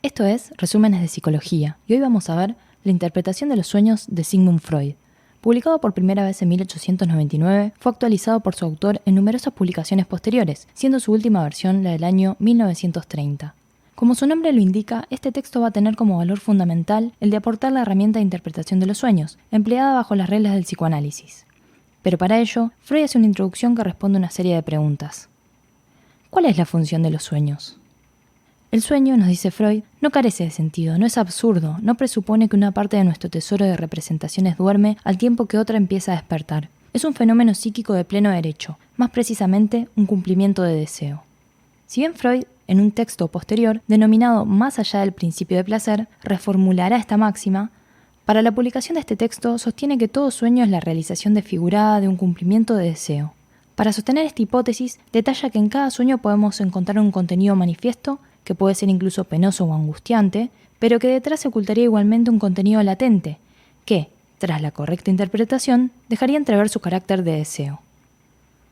Esto es Resúmenes de Psicología, y hoy vamos a ver la interpretación de los sueños de Sigmund Freud. Publicado por primera vez en 1899, fue actualizado por su autor en numerosas publicaciones posteriores, siendo su última versión la del año 1930. Como su nombre lo indica, este texto va a tener como valor fundamental el de aportar la herramienta de interpretación de los sueños, empleada bajo las reglas del psicoanálisis. Pero para ello, Freud hace una introducción que responde a una serie de preguntas. ¿Cuál es la función de los sueños? El sueño, nos dice Freud, no carece de sentido, no es absurdo, no presupone que una parte de nuestro tesoro de representaciones duerme al tiempo que otra empieza a despertar. Es un fenómeno psíquico de pleno derecho, más precisamente un cumplimiento de deseo. Si bien Freud, en un texto posterior, denominado Más allá del principio de placer, reformulará esta máxima, para la publicación de este texto sostiene que todo sueño es la realización desfigurada de un cumplimiento de deseo. Para sostener esta hipótesis, detalla que en cada sueño podemos encontrar un contenido manifiesto, que puede ser incluso penoso o angustiante, pero que detrás se ocultaría igualmente un contenido latente, que, tras la correcta interpretación, dejaría entrever su carácter de deseo.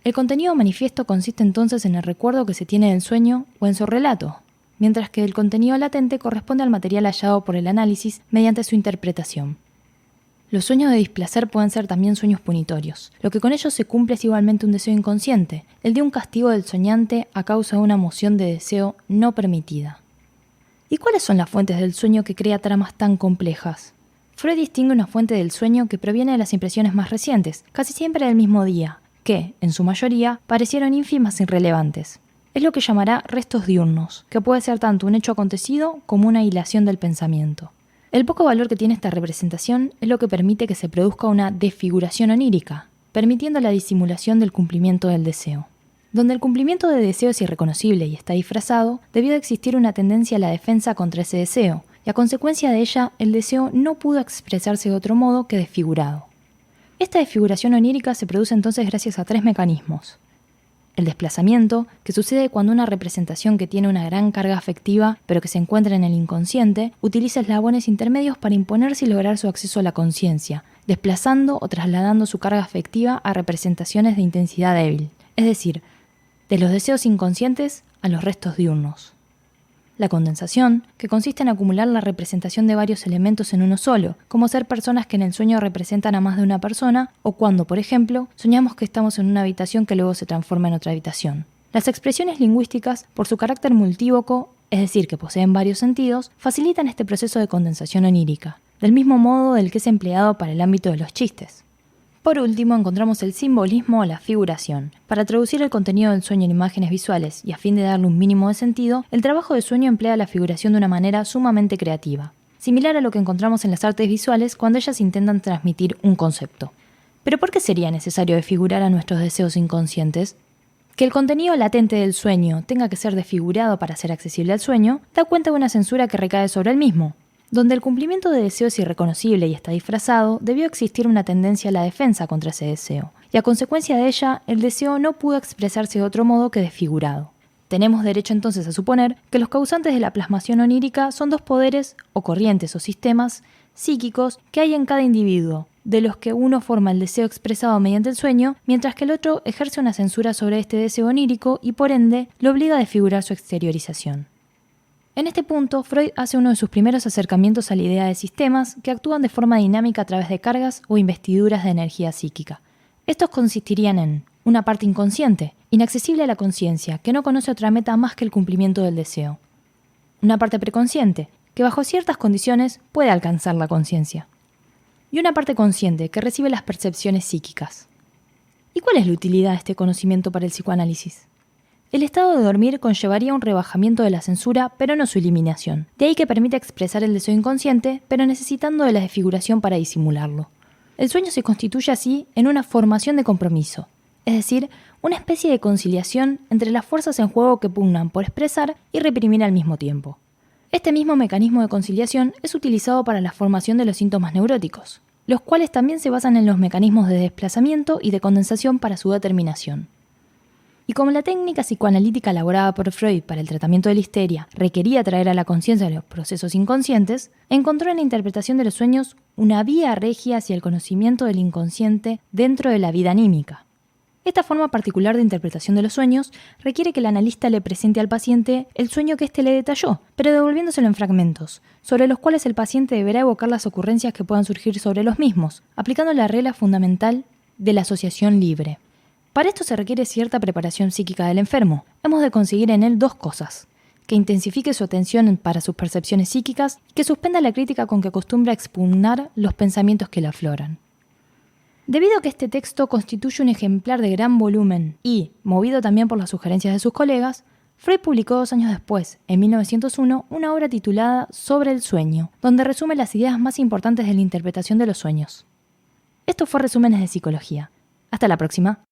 El contenido manifiesto consiste entonces en el recuerdo que se tiene del sueño o en su relato, mientras que el contenido latente corresponde al material hallado por el análisis mediante su interpretación. Los sueños de displacer pueden ser también sueños punitorios. Lo que con ellos se cumple es igualmente un deseo inconsciente, el de un castigo del soñante a causa de una emoción de deseo no permitida. ¿Y cuáles son las fuentes del sueño que crea tramas tan complejas? Freud distingue una fuente del sueño que proviene de las impresiones más recientes, casi siempre del mismo día, que, en su mayoría, parecieron ínfimas e irrelevantes. Es lo que llamará restos diurnos, que puede ser tanto un hecho acontecido como una hilación del pensamiento. El poco valor que tiene esta representación es lo que permite que se produzca una desfiguración onírica, permitiendo la disimulación del cumplimiento del deseo. Donde el cumplimiento de deseo es irreconocible y está disfrazado, debió de existir una tendencia a la defensa contra ese deseo, y a consecuencia de ella, el deseo no pudo expresarse de otro modo que desfigurado. Esta desfiguración onírica se produce entonces gracias a tres mecanismos. El desplazamiento, que sucede cuando una representación que tiene una gran carga afectiva, pero que se encuentra en el inconsciente, utiliza eslabones intermedios para imponerse y lograr su acceso a la conciencia, desplazando o trasladando su carga afectiva a representaciones de intensidad débil, es decir, de los deseos inconscientes a los restos diurnos. La condensación, que consiste en acumular la representación de varios elementos en uno solo, como ser personas que en el sueño representan a más de una persona, o cuando, por ejemplo, soñamos que estamos en una habitación que luego se transforma en otra habitación. Las expresiones lingüísticas, por su carácter multívoco, es decir, que poseen varios sentidos, facilitan este proceso de condensación onírica, del mismo modo del que es empleado para el ámbito de los chistes. Por último, encontramos el simbolismo o la figuración. Para traducir el contenido del sueño en imágenes visuales y a fin de darle un mínimo de sentido, el trabajo de sueño emplea la figuración de una manera sumamente creativa, similar a lo que encontramos en las artes visuales cuando ellas intentan transmitir un concepto. ¿Pero por qué sería necesario desfigurar a nuestros deseos inconscientes? Que el contenido latente del sueño tenga que ser desfigurado para ser accesible al sueño, da cuenta de una censura que recae sobre el mismo. Donde el cumplimiento de deseo es irreconocible y está disfrazado, debió existir una tendencia a la defensa contra ese deseo, y a consecuencia de ella, el deseo no pudo expresarse de otro modo que desfigurado. Tenemos derecho entonces a suponer que los causantes de la plasmación onírica son dos poderes, o corrientes o sistemas, psíquicos que hay en cada individuo, de los que uno forma el deseo expresado mediante el sueño, mientras que el otro ejerce una censura sobre este deseo onírico y por ende lo obliga a desfigurar su exteriorización. En este punto, Freud hace uno de sus primeros acercamientos a la idea de sistemas que actúan de forma dinámica a través de cargas o investiduras de energía psíquica. Estos consistirían en una parte inconsciente, inaccesible a la conciencia, que no conoce otra meta más que el cumplimiento del deseo. Una parte preconsciente, que bajo ciertas condiciones puede alcanzar la conciencia. Y una parte consciente, que recibe las percepciones psíquicas. ¿Y cuál es la utilidad de este conocimiento para el psicoanálisis? El estado de dormir conllevaría un rebajamiento de la censura, pero no su eliminación. De ahí que permite expresar el deseo inconsciente, pero necesitando de la desfiguración para disimularlo. El sueño se constituye así en una formación de compromiso, es decir, una especie de conciliación entre las fuerzas en juego que pugnan por expresar y reprimir al mismo tiempo. Este mismo mecanismo de conciliación es utilizado para la formación de los síntomas neuróticos, los cuales también se basan en los mecanismos de desplazamiento y de condensación para su determinación. Y como la técnica psicoanalítica elaborada por Freud para el tratamiento de la histeria requería traer a la conciencia de los procesos inconscientes, encontró en la interpretación de los sueños una vía regia hacia el conocimiento del inconsciente dentro de la vida anímica. Esta forma particular de interpretación de los sueños requiere que el analista le presente al paciente el sueño que éste le detalló, pero devolviéndoselo en fragmentos, sobre los cuales el paciente deberá evocar las ocurrencias que puedan surgir sobre los mismos, aplicando la regla fundamental de la asociación libre. Para esto se requiere cierta preparación psíquica del enfermo. Hemos de conseguir en él dos cosas: que intensifique su atención para sus percepciones psíquicas y que suspenda la crítica con que acostumbra a expugnar los pensamientos que le afloran. Debido a que este texto constituye un ejemplar de gran volumen y, movido también por las sugerencias de sus colegas, Freud publicó 2 años después, en 1901, una obra titulada Sobre el sueño, donde resume las ideas más importantes de la interpretación de los sueños. Esto fue Resúmenes de Psicología. Hasta la próxima.